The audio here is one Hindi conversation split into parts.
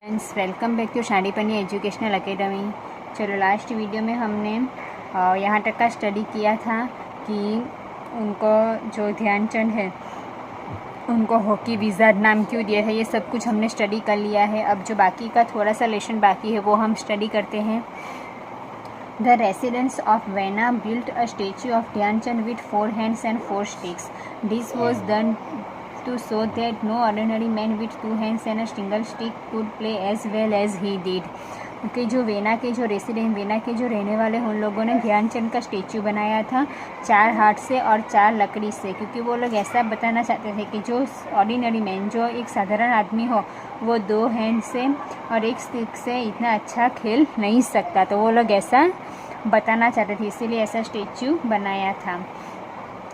Friends, welcome back to Sandipani educational academy. चलो, लास्ट वीडियो में हमने यहाँ तक का स्टडी किया था कि उनको जो ध्यानचंद है उनको हॉकी विज़ार्ड नाम क्यों दिया था। ये सब कुछ हमने स्टडी कर लिया है। अब जो बाकी का थोड़ा सा लेसन बाकी है वो हम स्टडी करते हैं। The residents of Vienna built a statue of Dhyan Chand with 4 hands and 4 sticks. This was done to show that no ordinary man with 2 hands and a single stick could play as well as he did। कि जो वेना के जो रहने वाले उन लोगों ने ध्यानचंद का स्टेच्यू बनाया था 4 हाथ से और 4 लकड़ी से, क्योंकि वो लोग ऐसा बताना चाहते थे कि जो ऑर्डिनरी मैन, जो एक साधारण आदमी हो, वो 2 हैंड से और 1 स्टिक से इतना अच्छा खेल नहीं सकता। तो वो लोग ऐसा बताना चाहते थे, इसीलिए ऐसा स्टेच्यू बनाया था।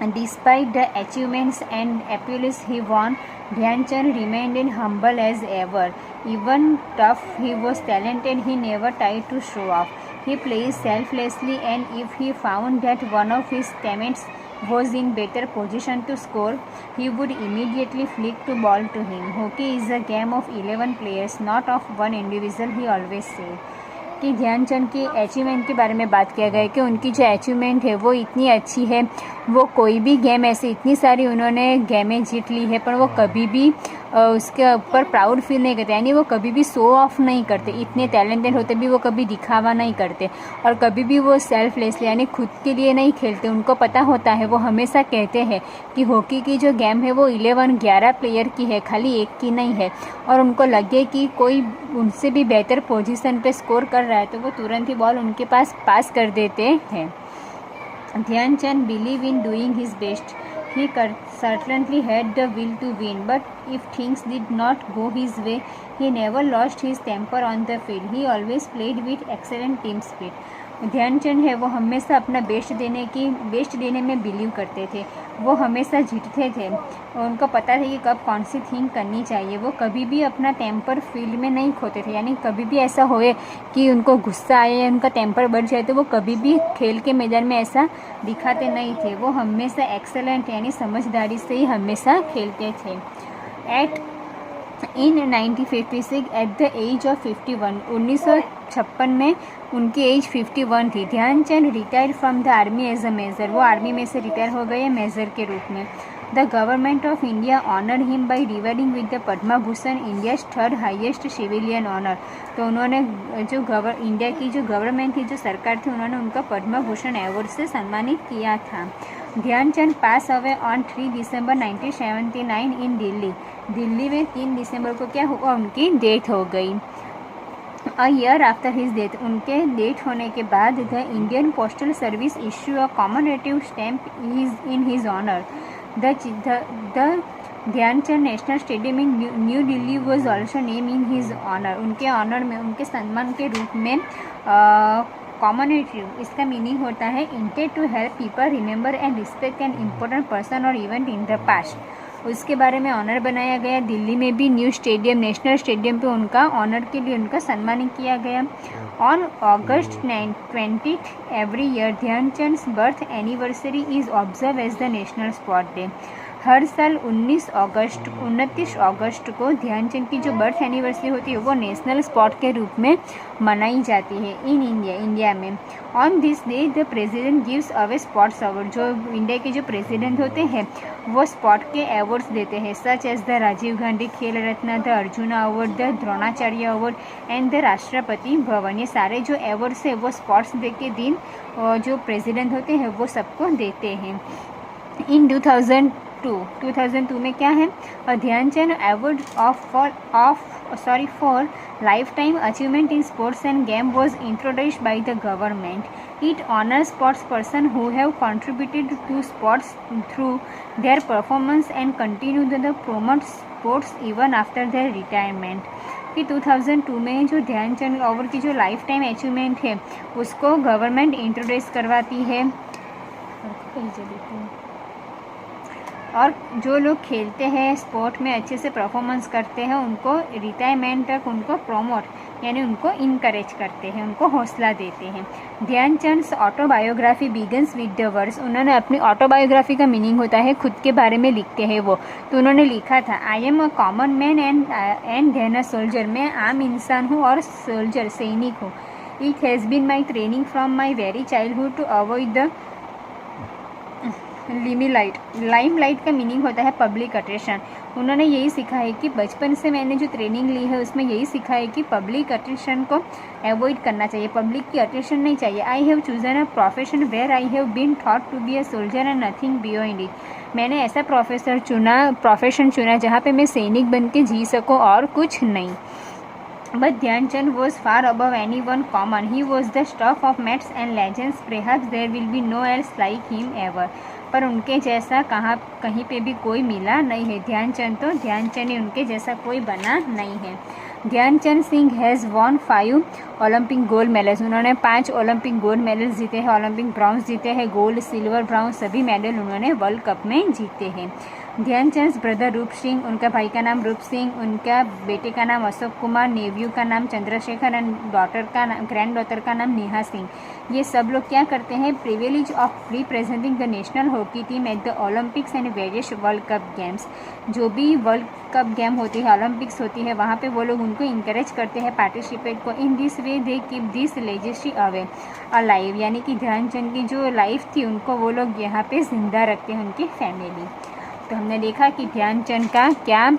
Despite the achievements and appeals he won, Dhyanchand remained humble as ever. Even tough he was talented, he never tried to show off. He plays selflessly, and if he found that one of his teammates was in better position to score, he would immediately flick the ball to him. Hockey is a game of 11 players, not of one individual, he always said। कि ध्यानचंद की अचीवमेंट के बारे में बात किया गया है कि उनकी जो अचीवमेंट है वो इतनी अच्छी है, वो कोई भी गेम ऐसे इतनी सारी उन्होंने गेमें जीत ली है, पर वो कभी भी उसके ऊपर प्राउड फील नहीं करते, यानी वो कभी भी शो ऑफ नहीं करते। इतने टैलेंटेड होते भी वो कभी दिखावा नहीं करते, और कभी भी वो सेल्फलेसली यानी खुद के लिए नहीं खेलते। उनको पता होता है, वो हमेशा कहते हैं कि हॉकी की जो गेम है वो 11 प्लेयर की है, खाली एक की नहीं है। और उनको लगे कि कोई उनसे भी बेहतर पोजीशन पे स्कोर कर रहा है तो वो तुरंत ही बॉल उनके पास कर देते हैं। Dhyan Chand believe in doing his best. He certainly had the will to win, but if things did not go his way, he never lost his temper on the field. He always played with excellent team spirit। Dhyan Chand है वो हमेशा अपना बेस्ट देने में बिलीव करते थे। वो हमेशा जीतते थे और उनको पता था कि कब कौन सी थिंग करनी चाहिए। वो कभी भी अपना टेम्पर फील्ड में नहीं खोते थे, यानी कभी भी ऐसा होए कि उनको गुस्सा आए या उनका टेम्पर बढ़ जाए तो वो कभी भी खेल के मैदान में ऐसा दिखाते नहीं थे। वो हमेशा एक्सेलेंट यानी समझदारी से ही हमेशा खेलते थे। In 1956 at the age of 51, 1956 में उनकी एज 51 थी। Dhyan Chand retired from the army as a major. वो आर्मी में से रिटायर हो गए मेजर के रूप में। The government of India honour him by rewarding with the Padma Bhushan, India's 3rd highest civilian honour. तो उन्होंने इंडिया की जो गवर्नमेंट थी, जो सरकार थी, उन्होंने उनका पद्मा भूषण अवार्ड से सम्मानित किया था। ध्यानचंद पास अवे ऑन 3 दिसंबर 1979 इन दिल्ली में 3 दिसंबर को क्या हुआ, उनकी डेथ हो गई। A year after his death, उनके डेथ होने के बाद the Indian postal service issue a commemorative stamp in his honour. The Dhyan Chand national stadium in New Delhi was also name in his honour. उनके ऑनर में, उनके सम्मान के रूप में कॉमेमोरेटिव, इसका मीनिंग होता है intend to help people remember and respect an important person और इवेंट इन द पास्ट। उसके बारे में ऑनर बनाया गया। दिल्ली में भी न्यू स्टेडियम, नेशनल स्टेडियम पे उनका ऑनर के लिए उनका सम्मानित किया गया। On August 20 every year Dhyanchand's birth anniversary is observe as the national sport day. हर साल 29 अगस्त को ध्यानचंद की जो बर्थ एनिवर्सरी होती है वो नेशनल स्पोर्ट के रूप में मनाई जाती है इन इंडिया में। On this day the president gives away sports award. जो इंडिया के जो प्रेसिडेंट होते हैं वो स्पोर्ट के अवार्ड्स देते हैं, such as the Rajiv Gandhi Khel Ratna, the Arjuna award, the Dronacharya award and the Rashtrapati Bhavan. ये सारे जो अवार्ड्स है वो स्पोर्ट्स डे के दिन जो प्रेसिडेंट होते हैं वो सबको देते हैं। इन 2002 में क्या है, Dhyan Chand award for life time achievement in sports and game was introduced by the government. It honours sports person who have contributed to sports through their performance and continue the promote sports even after their retirement. कि 2002 में जो ध्यानचंद अवार्ड की जो लाइफ टाइम अचीवमेंट है उसको गवर्नमेंट इंट्रोड्यूस करवाती है। और जो लोग खेलते हैं स्पोर्ट में अच्छे से परफॉर्मेंस करते हैं उनको रिटायरमेंट तक उनको प्रमोट यानी उनको इनकरेज करते हैं, उनको हौसला देते हैं। Dhyan Chand autobiography begins with the words, उन्होंने अपनी ऑटोबायोग्राफी का मीनिंग होता है खुद के बारे में लिखते हैं वो, तो उन्होंने लिखा था I am a common man and then a soldier, मैं आम इंसान हूँ और सोल्जर सैनिक हूँ। It has been my training from my very childhood to avoid the limelight का मीनिंग होता है पब्लिक अटेंशन। उन्होंने यही सीखा है कि बचपन से मैंने जो ट्रेनिंग ली है उसमें यही सीखा है कि पब्लिक अटेंशन को अवॉइड करना चाहिए, पब्लिक की अटेंशन नहीं चाहिए। I have chosen a profession where I have been thought to be a soldier and nothing beyond it, मैंने ऐसा प्रोफेशन चुना जहाँ पे मैं सैनिक बन के जी सकूँ और कुछ नहीं। But Dhyanchand was far above anyone common. He was the stuff of myths and legends. Perhaps there will be no else like him ever. पर उनके जैसा कहीं पे भी कोई मिला नहीं है। ध्यानचंद ही उनके जैसा कोई बना नहीं है। Dhyanchand Singh has won 5 Olympic gold medals, उन्होंने 5 ओलंपिक गोल्ड मेडल्स जीते हैं, ओलंपिक ब्रॉन्ज जीते हैं, गोल्ड सिल्वर ब्राउन सभी मेडल उन्होंने वर्ल्ड कप में जीते हैं। ध्यानचंद ब्रदर रूप सिंह, उनका भाई का नाम रूप सिंह, उनका बेटे का नाम अशोक कुमार, नेव्यू का नाम चंद्रशेखर एंड ग्रैंड डॉटर का नाम नेहा सिंह। ये सब लोग क्या करते हैं, privilege of representing the national hockey team at the Olympics and various world cup games, जो भी वर्ल्ड कप गेम होती है, ओलंपिक्स होती है, वहाँ पे वो लोग उनको इंकरेज करते हैं पार्टिसिपेट को। In this way they keep this legacy away alive, यानी कि ध्यानचंद की जो लाइफ थी उनको वो लोग यहाँ पे जिंदा रखते हैं, उनकी फैमिली। तो हमने देखा कि ध्यानचंद का क्या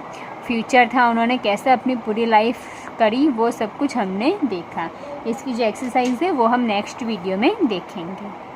फ्यूचर था, उन्होंने कैसे अपनी पूरी लाइफ करी, वो सब कुछ हमने देखा। इसकी जो एक्सरसाइज है वो हम नेक्स्ट वीडियो में देखेंगे।